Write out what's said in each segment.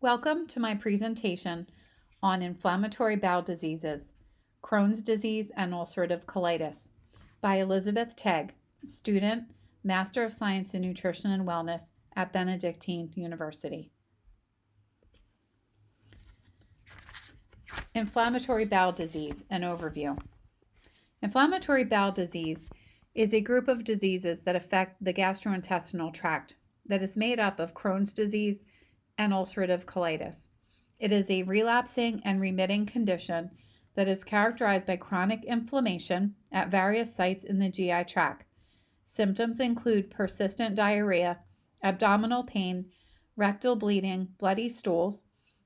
Welcome to my presentation on inflammatory bowel diseases, Crohn's disease and ulcerative colitis by Elizabeth Tague, student, Master of Science in Nutrition and Wellness at Benedictine University. Inflammatory bowel disease, an overview. Inflammatory bowel disease is a group of diseases that affect the gastrointestinal tract that is made up of Crohn's disease and ulcerative colitis. It is a relapsing and remitting condition that is characterized by chronic inflammation at various sites in the GI tract. Symptoms include persistent diarrhea, abdominal pain, rectal bleeding, bloody stools,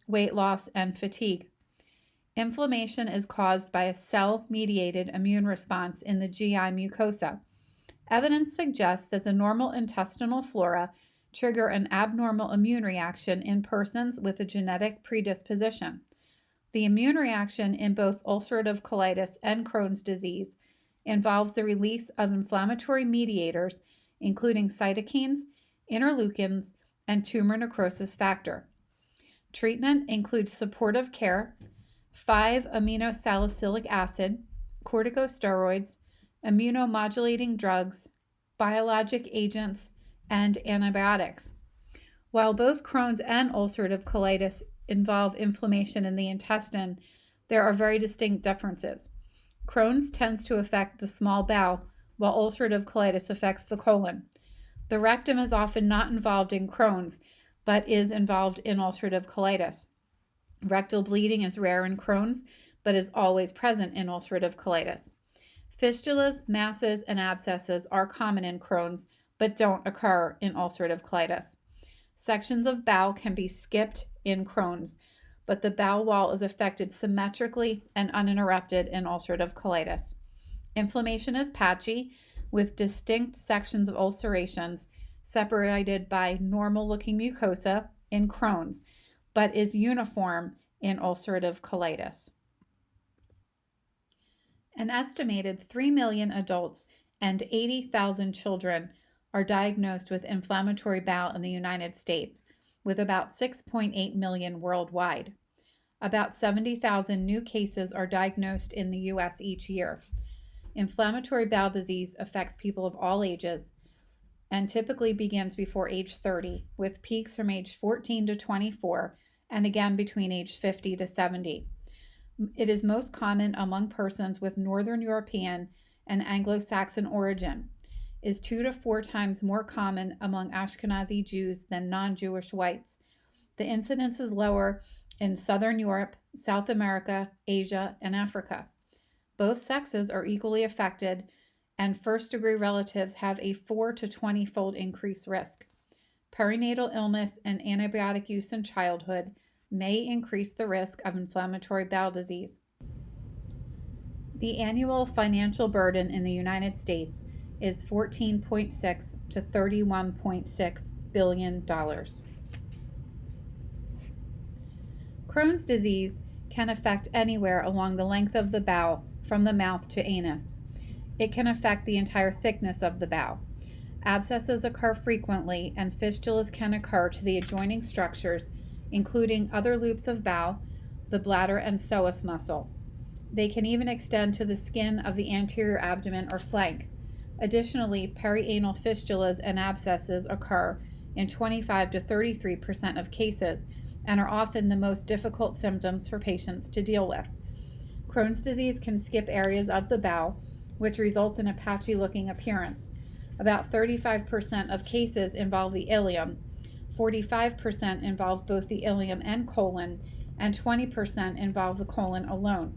weight loss, and fatigue. Inflammation is caused by a cell-mediated immune response in the GI mucosa. Evidence suggests that the normal intestinal flora trigger an abnormal immune reaction in persons with a genetic predisposition. The immune reaction in both ulcerative colitis and Crohn's disease involves the release of inflammatory mediators, including cytokines, interleukins, and tumor necrosis factor. Treatment includes supportive care, 5-aminosalicylic acid, corticosteroids, immunomodulating drugs, biologic agents, and antibiotics. While both Crohn's and ulcerative colitis involve inflammation in the intestine, there are very distinct differences. Crohn's tends to affect the small bowel, while ulcerative colitis affects the colon. The rectum is often not involved in Crohn's, but is involved in ulcerative colitis. Rectal bleeding is rare in Crohn's, but is always present in ulcerative colitis. Fistulas, masses, and abscesses are common in Crohn's, but don't occur in ulcerative colitis. Sections of bowel can be skipped in Crohn's, but the bowel wall is affected symmetrically and uninterrupted in ulcerative colitis. Inflammation is patchy, with distinct sections of ulcerations separated by normal-looking mucosa in Crohn's, but is uniform in ulcerative colitis. An estimated 3 million adults and 80,000 children are diagnosed with inflammatory bowel in the United States, with about 6.8 million worldwide. About 70,000 new cases are diagnosed in the U.S. each year. Inflammatory bowel disease affects people of all ages and typically begins before age 30, with peaks from age 14 to 24 and again between age 50 to 70. It is most common among persons with Northern European and Anglo-Saxon origin, is 2 to 4 times more common among Ashkenazi Jews than non-Jewish whites. The incidence is lower in Southern Europe, South America, Asia, and Africa. Both sexes are equally affected, and first-degree relatives have a 4 to 20-fold increased risk. Perinatal illness and antibiotic use in childhood may increase the risk of inflammatory bowel disease. The annual financial burden in the United States is $14.6 to $31.6 billion. Crohn's disease can affect anywhere along the length of the bowel from the mouth to anus. It can affect the entire thickness of the bowel. Abscesses occur frequently, and fistulas can occur to the adjoining structures, including other loops of bowel, the bladder, and psoas muscle. They can even extend to the skin of the anterior abdomen or flank. Additionally, perianal fistulas and abscesses occur in 25 to 33% of cases and are often the most difficult symptoms for patients to deal with. Crohn's disease can skip areas of the bowel, which results in a patchy-looking appearance. About 35% of cases involve the ileum, 45% involve both the ileum and colon, and 20% involve the colon alone.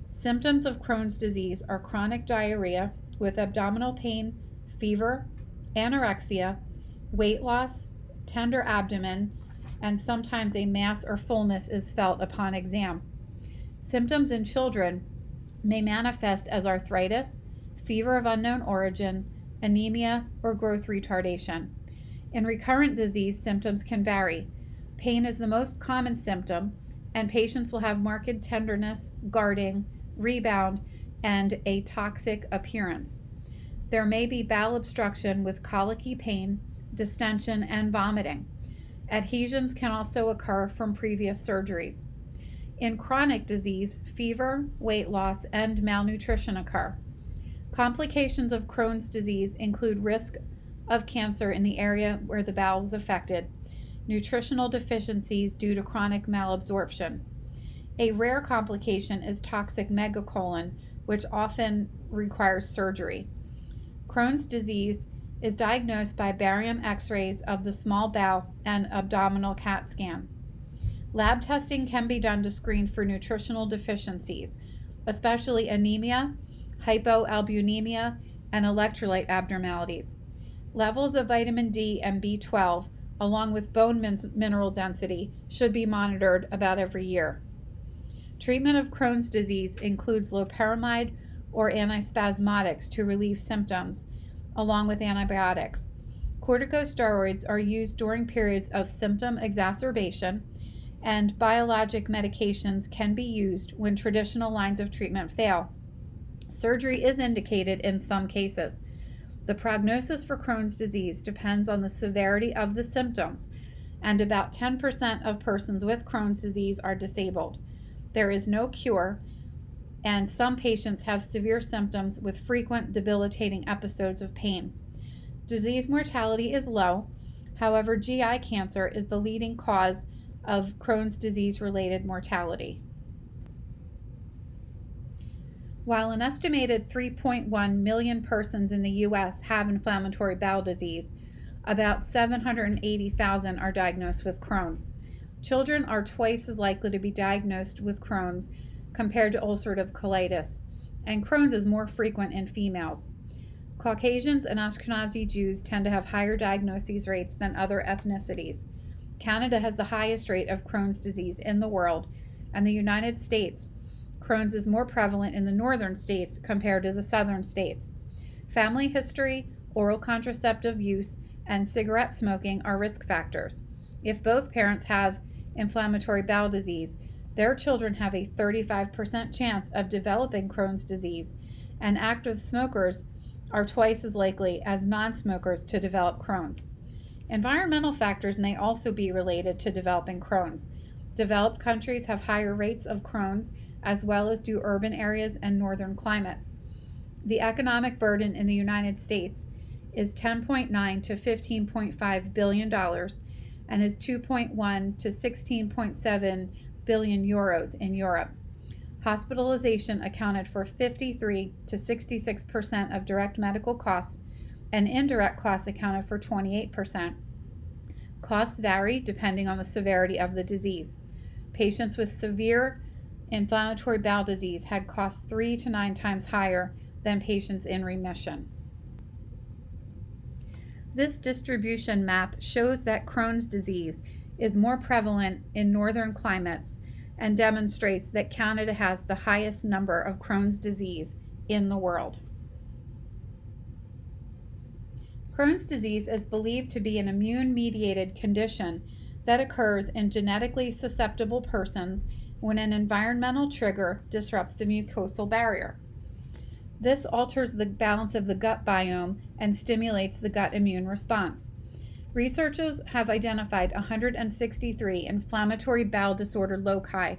Symptoms of Crohn's disease are chronic diarrhea with abdominal pain, fever, anorexia, weight loss, tender abdomen, and sometimes a mass or fullness is felt upon exam. Symptoms in children may manifest as arthritis, fever of unknown origin, anemia, or growth retardation. In recurrent disease, symptoms can vary. Pain is the most common symptom, and patients will have marked tenderness, guarding, rebound, and a toxic appearance. There may be bowel obstruction with colicky pain, distension, and vomiting. Adhesions can also occur from previous surgeries. In chronic disease, fever, weight loss, and malnutrition occur. Complications of Crohn's disease include risk of cancer in the area where the bowel is affected, nutritional deficiencies due to chronic malabsorption. A rare complication is toxic megacolon, which often requires surgery. Crohn's disease is diagnosed by barium X-rays of the small bowel and abdominal CAT scan. Lab testing can be done to screen for nutritional deficiencies, especially anemia, hypoalbuminemia, and electrolyte abnormalities. Levels of vitamin D and B12, along with bone mineral density, should be monitored about every year. Treatment of Crohn's disease includes loperamide or antispasmodics to relieve symptoms, along with antibiotics. Corticosteroids are used during periods of symptom exacerbation, and biologic medications can be used when traditional lines of treatment fail. Surgery is indicated in some cases. The prognosis for Crohn's disease depends on the severity of the symptoms, and about 10% of persons with Crohn's disease are disabled. There is no cure, and some patients have severe symptoms with frequent debilitating episodes of pain. Disease mortality is low. However, GI cancer is the leading cause of Crohn's disease-related mortality. While an estimated 3.1 million persons in the U.S. have inflammatory bowel disease, about 780,000 are diagnosed with Crohn's. Children are twice as likely to be diagnosed with Crohn's compared to ulcerative colitis, and Crohn's is more frequent in females. Caucasians and Ashkenazi Jews tend to have higher diagnosis rates than other ethnicities. Canada has the highest rate of Crohn's disease in the world, and the United States, Crohn's is more prevalent in the northern states compared to the southern states. Family history, oral contraceptive use, and cigarette smoking are risk factors. If both parents have inflammatory bowel disease, their children have a 35% chance of developing Crohn's disease, and active smokers are twice as likely as non-smokers to develop Crohn's. Environmental factors may also be related to developing Crohn's. Developed countries have higher rates of Crohn's, as well as do urban areas and northern climates. The economic burden in the United States is $10.9 to $15.5 billion and is 2.1 to 16.7 billion euros in Europe. Hospitalization accounted for 53 to 66% of direct medical costs, and indirect costs accounted for 28%. Costs vary depending on the severity of the disease. Patients with severe inflammatory bowel disease had costs 3 to 9 times higher than patients in remission. This distribution map shows that Crohn's disease is more prevalent in northern climates and demonstrates that Canada has the highest number of Crohn's disease in the world. Crohn's disease is believed to be an immune-mediated condition that occurs in genetically susceptible persons when an environmental trigger disrupts the mucosal barrier. This alters the balance of the gut biome and stimulates the gut immune response. Researchers have identified 163 inflammatory bowel disorder loci,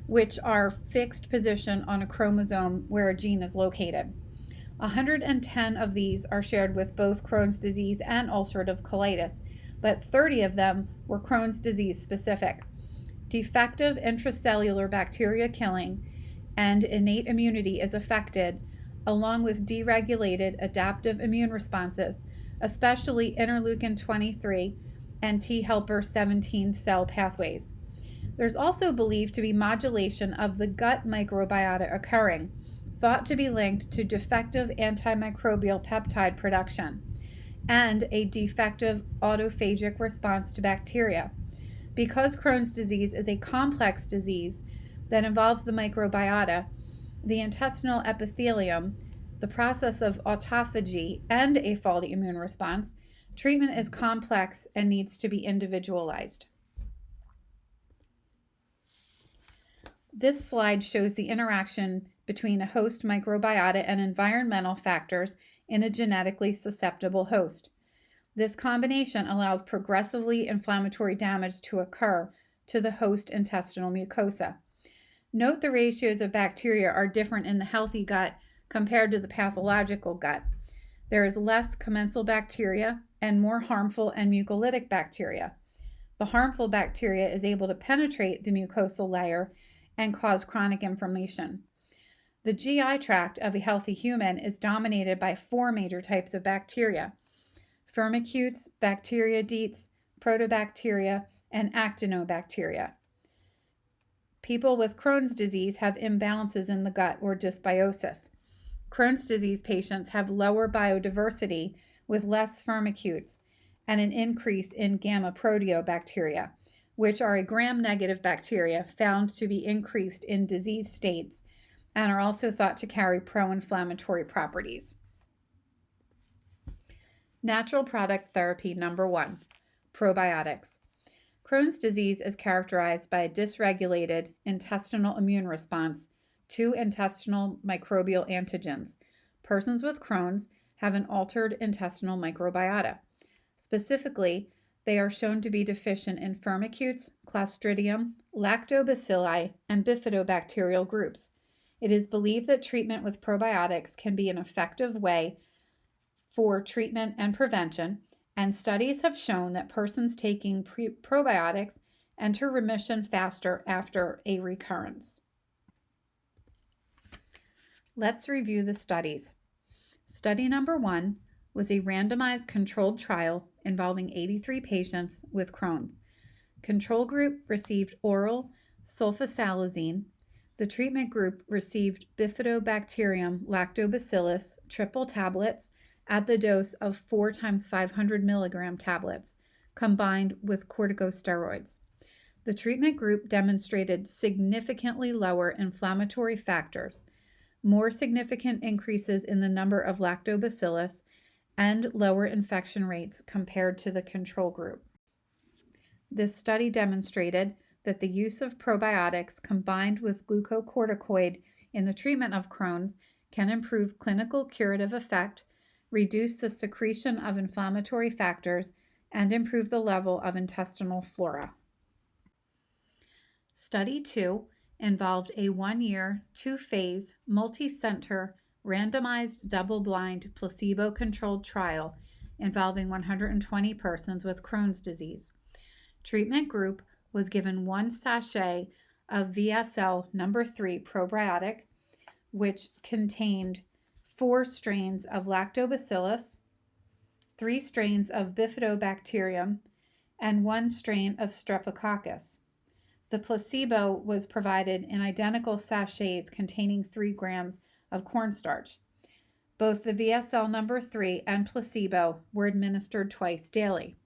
which are fixed position on a chromosome where a gene is located. 110 of these are shared with both Crohn's disease and ulcerative colitis, but 30 of them were Crohn's disease specific. Defective intracellular bacteria killing and innate immunity is affected, along with deregulated adaptive immune responses, especially interleukin-23 and T helper 17 cell pathways. There's also believed to be modulation of the gut microbiota occurring, thought to be linked to defective antimicrobial peptide production and a defective autophagic response to bacteria. Because Crohn's disease is a complex disease that involves the microbiota, the intestinal epithelium, the process of autophagy, and a faulty immune response, treatment is complex and needs to be individualized. This slide shows the interaction between a host microbiota and environmental factors in a genetically susceptible host. This combination allows progressively inflammatory damage to occur to the host intestinal mucosa. Note the ratios of bacteria are different in the healthy gut compared to the pathological gut. There is less commensal bacteria and more harmful and mucolytic bacteria. The harmful bacteria is able to penetrate the mucosal layer and cause chronic inflammation. The GI tract of a healthy human is dominated by 4 major types of bacteria: firmicutes, bacteroidetes, protobacteria, and actinobacteria. People with Crohn's disease have imbalances in the gut or dysbiosis. Crohn's disease patients have lower biodiversity with less firmicutes and an increase in gamma proteobacteria, which are a gram-negative bacteria found to be increased in disease states and are also thought to carry pro-inflammatory properties. Natural product therapy number 1, probiotics. Crohn's disease is characterized by a dysregulated intestinal immune response to intestinal microbial antigens. Persons with Crohn's have an altered intestinal microbiota. Specifically, they are shown to be deficient in firmicutes, Clostridium, lactobacilli, and bifidobacterial groups. It is believed that treatment with probiotics can be an effective way for treatment and prevention, and studies have shown that persons taking probiotics enter remission faster after a recurrence. Let's review the studies. Study number 1 was a randomized controlled trial involving 83 patients with Crohn's. Control group received oral sulfasalazine. The treatment group received Bifidobacterium lactobacillus triple tablets at the dose of 4 × 500 milligram tablets, combined with corticosteroids. The treatment group demonstrated significantly lower inflammatory factors, more significant increases in the number of lactobacillus, and lower infection rates compared to the control group. This study demonstrated that the use of probiotics combined with glucocorticoid in the treatment of Crohn's can improve clinical curative effect, reduce the secretion of inflammatory factors, and improve the level of intestinal flora. Study 2 involved a 1-year, 2-phase, multi-center, randomized, double-blind, placebo-controlled trial involving 120 persons with Crohn's disease. Treatment group was given 1 sachet of VSL number 3 probiotic, which contained 4 strains of lactobacillus, 3 strains of bifidobacterium, and 1 strain of streptococcus. The placebo was provided in identical sachets containing 3 grams of cornstarch. Both the VSL number 3 and placebo were administered twice daily.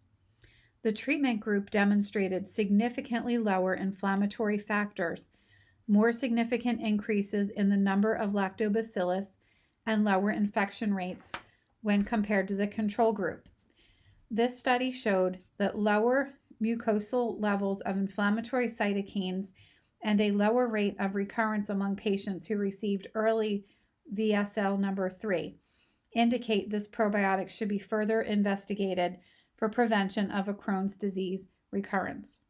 The treatment group demonstrated significantly lower inflammatory factors, more significant increases in the number of lactobacillus, and lower infection rates when compared to the control group. This study showed that lower mucosal levels of inflammatory cytokines and a lower rate of recurrence among patients who received early VSL number 3 indicate this probiotic should be further investigated for prevention of a Crohn's disease recurrence.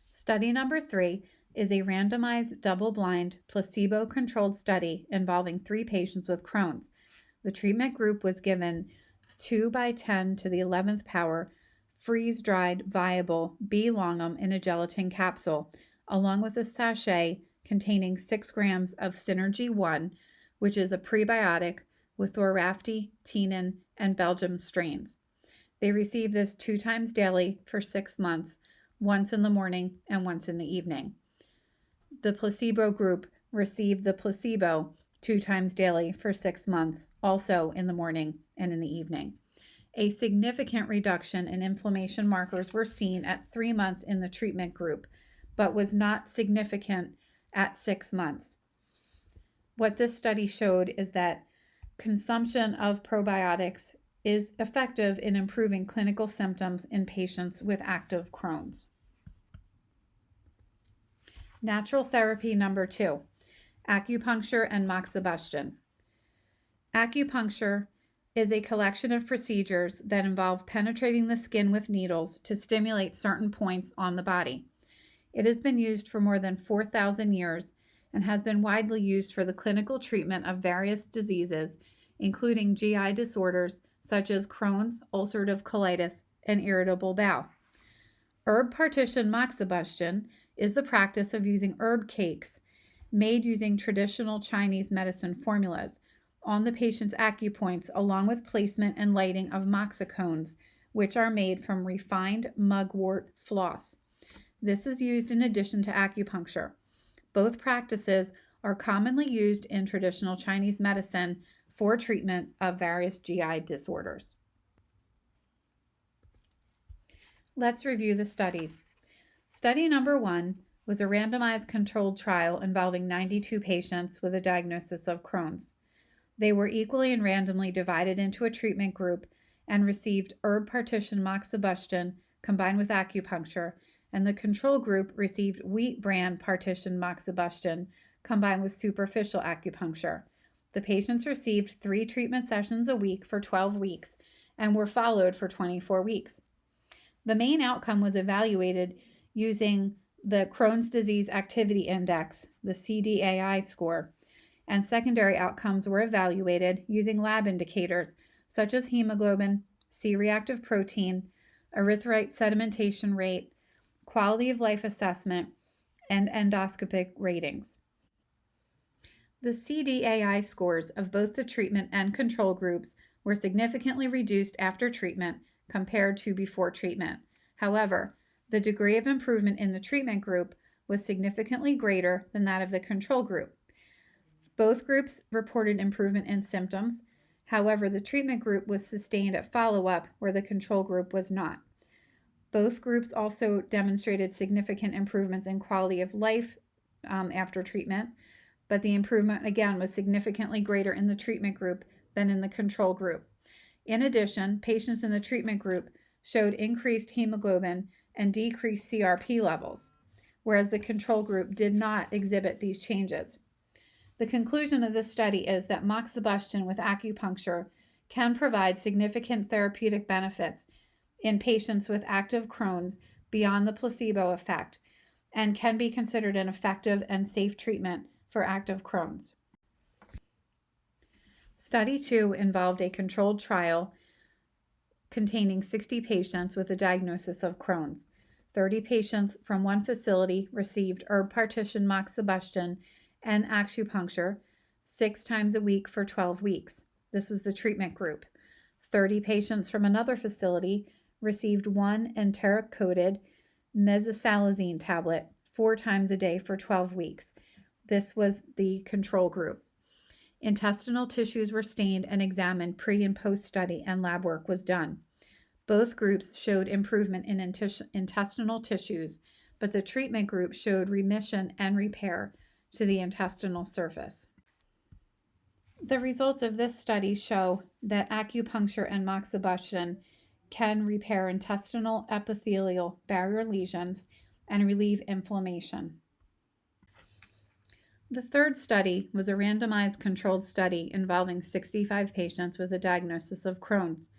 Study number 3 is a randomized, double-blind, placebo-controlled study involving 3 patients with Crohn's. The treatment group was given 2 × 10⁻11 power freeze-dried viable B. longum in a gelatin capsule, along with a sachet containing 6 grams of Synergy 1, which is a prebiotic with Thoraphty, Tenin, and Belgium strains. They received this 2 times daily for 6 months, once in the morning and once in the evening. The placebo group received the placebo 2 times daily for 6 months, also in the morning and in the evening. A significant reduction in inflammation markers were seen at 3 months in the treatment group, but was not significant at 6 months. What this study showed is that consumption of probiotics is effective in improving clinical symptoms in patients with active Crohn's. Natural therapy number 2, acupuncture and moxibustion. Acupuncture is a collection of procedures that involve penetrating the skin with needles to stimulate certain points on the body. It has been used for more than 4,000 years and has been widely used for the clinical treatment of various diseases, including GI disorders such as Crohn's, ulcerative colitis, and irritable bowel. Herb partition moxibustion is the practice of using herb cakes made using traditional Chinese medicine formulas on the patient's acupoints, along with placement and lighting of moxicones, which are made from refined mugwort floss. This is used in addition to acupuncture. Both practices are commonly used in traditional Chinese medicine for treatment of various GI disorders. Let's review the studies. Study number 1 was a randomized controlled trial involving 92 patients with a diagnosis of Crohn's. They were equally and randomly divided into a treatment group and received herb partition moxibustion combined with acupuncture, and the control group received wheat bran partition moxibustion combined with superficial acupuncture. The patients received 3 treatment sessions a week for 12 weeks and were followed for 24 weeks. The main outcome was evaluated using the Crohn's Disease Activity Index, the CDAI score, and secondary outcomes were evaluated using lab indicators such as hemoglobin, C-reactive protein, erythrocyte sedimentation rate, quality of life assessment, and endoscopic ratings. The CDAI scores of both the treatment and control groups were significantly reduced after treatment compared to before treatment. However, the degree of improvement in the treatment group was significantly greater than that of the control group. Both groups reported improvement in symptoms. However, the treatment group was sustained at follow-up where the control group was not. Both groups also demonstrated significant improvements in quality of life after treatment, but the improvement again was significantly greater in the treatment group than in the control group. In addition, patients in the treatment group showed increased hemoglobin and decreased CRP levels, whereas the control group did not exhibit these changes. The conclusion of this study is that moxibustion with acupuncture can provide significant therapeutic benefits in patients with active Crohn's beyond the placebo effect and can be considered an effective and safe treatment for active Crohn's. Study 2 involved a controlled trial containing 60 patients with a diagnosis of Crohn's. 30 patients from one facility received herb partition moxibustion and acupuncture 6 times a week for 12 weeks. This was the treatment group. 30 patients from another facility received one enteric-coated mesalazine tablet 4 times a day for 12 weeks. This was the control group. Intestinal tissues were stained and examined pre- and post-study, and lab work was done. Both groups showed improvement in intestinal tissues, but the treatment group showed remission and repair to the intestinal surface. The results of this study show that acupuncture and moxibustion can repair intestinal epithelial barrier lesions and relieve inflammation. The third study was a randomized controlled study involving 65 patients with a diagnosis of Crohn's.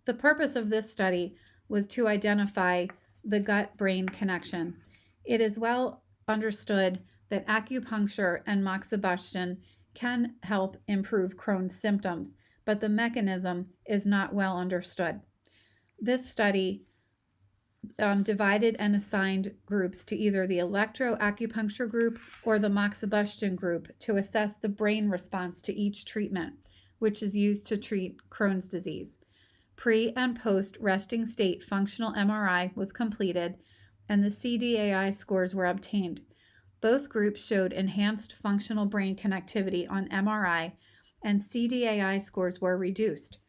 The purpose of this study was to identify the gut-brain connection. It is well understood that acupuncture and moxibustion can help improve Crohn's symptoms, but the mechanism is not well understood. This study divided and assigned groups to either the electroacupuncture group or the moxibustion group to assess the brain response to each treatment, which is used to treat Crohn's disease. Pre- and post-resting state functional MRI was completed, and the CDAI scores were obtained. Both groups showed enhanced functional brain connectivity on MRI, and CDAI scores were reduced.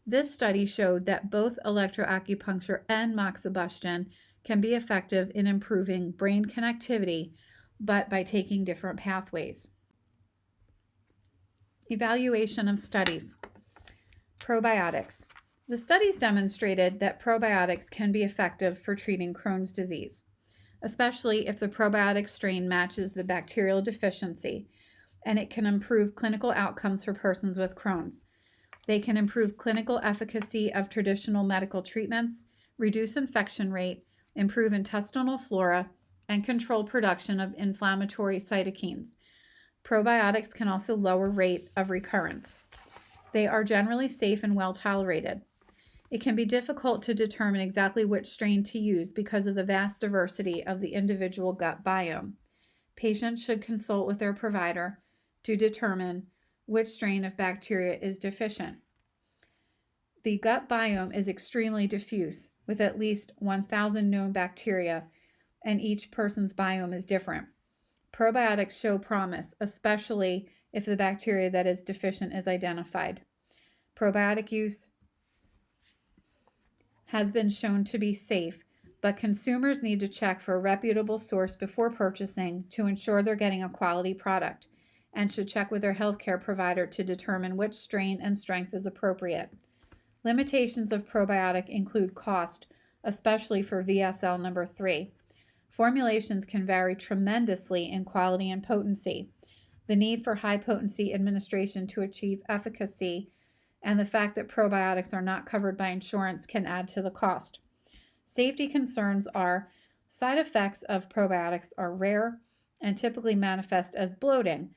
This study showed that both electroacupuncture and moxibustion can be effective in improving brain connectivity, but by taking different pathways. Evaluation of studies. Probiotics. The studies demonstrated that probiotics can be effective for treating Crohn's disease, especially if the probiotic strain matches the bacterial deficiency, and it can improve clinical outcomes for persons with Crohn's. They can improve clinical efficacy of traditional medical treatments, reduce infection rate, improve intestinal flora, and control production of inflammatory cytokines. Probiotics can also lower rate of recurrence. They are generally safe and well tolerated. It can be difficult to determine exactly which strain to use because of the vast diversity of the individual gut biome. Patients should consult with their provider to determine which strain of bacteria is deficient. The gut biome is extremely diffuse, with at least 1,000 known bacteria, and each person's biome is different. Probiotics show promise, especially if the bacteria that is deficient is identified. Probiotic use has been shown to be safe, but consumers need to check for a reputable source before purchasing to ensure they're getting a quality product, and should check with their healthcare provider to determine which strain and strength is appropriate. Limitations of probiotic include cost, especially for VSL number 3. Formulations can vary tremendously in quality and potency. The need for high potency administration to achieve efficacy and the fact that probiotics are not covered by insurance can add to the cost. Safety concerns are side effects of probiotics are rare and typically manifest as bloating.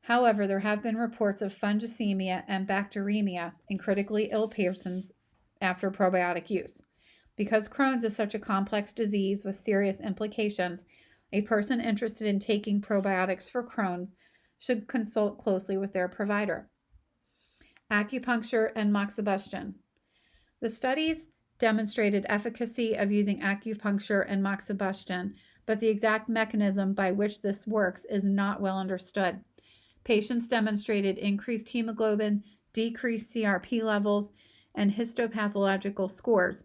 However, there have been reports of fungemia and bacteremia in critically ill persons after probiotic use. Because Crohn's is such a complex disease with serious implications, a person interested in taking probiotics for Crohn's should consult closely with their provider. Acupuncture and moxibustion. The studies demonstrated efficacy of using acupuncture and moxibustion, but the exact mechanism by which this works is not well understood. Patients demonstrated increased hemoglobin, decreased CRP levels, and histopathological scores.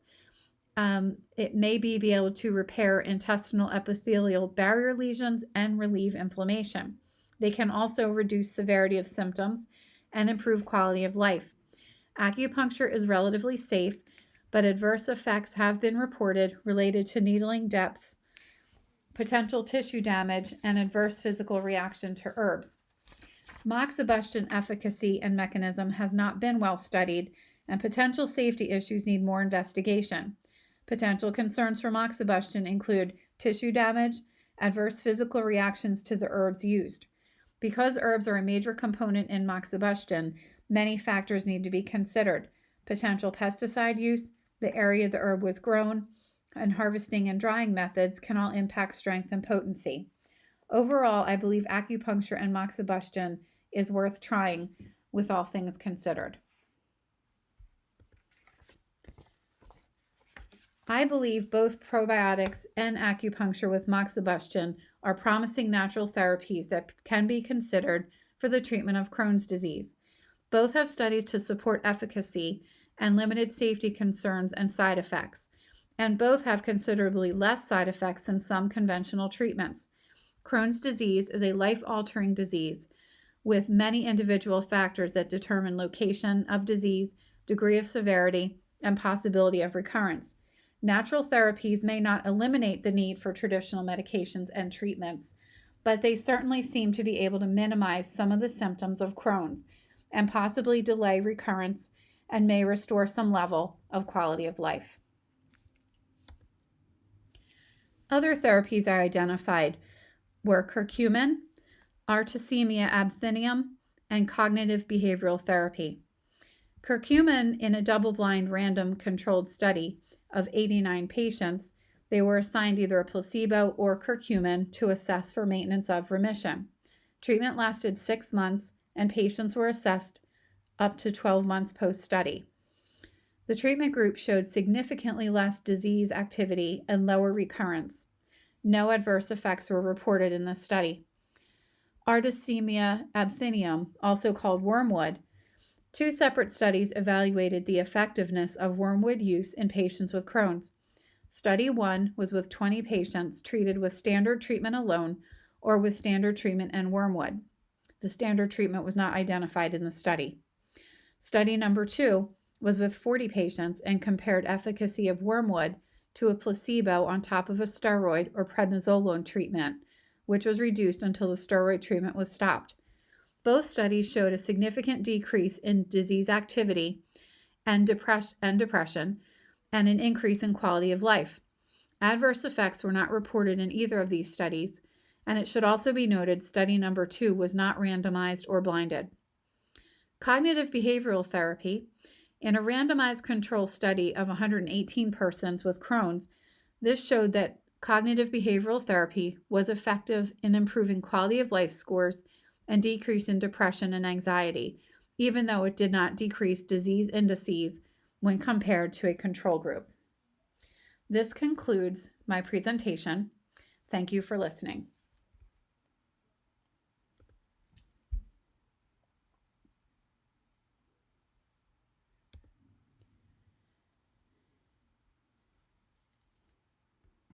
It may be able to repair intestinal epithelial barrier lesions and relieve inflammation. They can also reduce severity of symptoms and improve quality of life. Acupuncture is relatively safe, but adverse effects have been reported related to needling depths, potential tissue damage, and adverse physical reaction to herbs. Moxibustion efficacy and mechanism has not been well studied, and potential safety issues need more investigation. Potential concerns for moxibustion include tissue damage, adverse physical reactions to the herbs used. Because herbs are a major component in moxibustion, many factors need to be considered. Potential pesticide use, the area the herb was grown, and harvesting and drying methods can all impact strength and potency. Overall, I believe acupuncture and moxibustion is worth trying with all things considered. I believe both probiotics and acupuncture with moxibustion are promising natural therapies that can be considered for the treatment of Crohn's disease. Both have studies to support efficacy and limited safety concerns and side effects, and both have considerably less side effects than some conventional treatments. Crohn's disease is a life-altering disease with many individual factors that determine location of disease, degree of severity, and possibility of recurrence. Natural therapies may not eliminate the need for traditional medications and treatments, but they certainly seem to be able to minimize some of the symptoms of Crohn's and possibly delay recurrence and may restore some level of quality of life. Other therapies I identified were curcumin, artemisia absinthium, and cognitive behavioral therapy. Curcumin, in a double-blind random controlled study of 89 patients, they were assigned either a placebo or curcumin to assess for maintenance of remission. Treatment lasted 6 months, and patients were assessed up to 12 months post-study. The treatment group showed significantly less disease activity and lower recurrence. No adverse effects were reported in this study. Artemisia absinthium, also called wormwood. 2 separate studies evaluated the effectiveness of wormwood use in patients with Crohn's. Study 1 was with 20 patients treated with standard treatment alone or with standard treatment and wormwood. The standard treatment was not identified in the study. Study number 2 was with 40 patients and compared efficacy of wormwood to a placebo on top of a steroid or prednisolone treatment, which was reduced until the steroid treatment was stopped. Both studies showed a significant decrease in disease activity and depression, and an increase in quality of life. Adverse effects were not reported in either of these studies, and it should also be noted study number 2 was not randomized or blinded. Cognitive behavioral therapy. In a randomized control study of 118 persons with Crohn's, this showed that cognitive behavioral therapy was effective in improving quality of life scores and decrease in depression and anxiety, even though it did not decrease disease indices when compared to a control group. This concludes my presentation. Thank you for listening.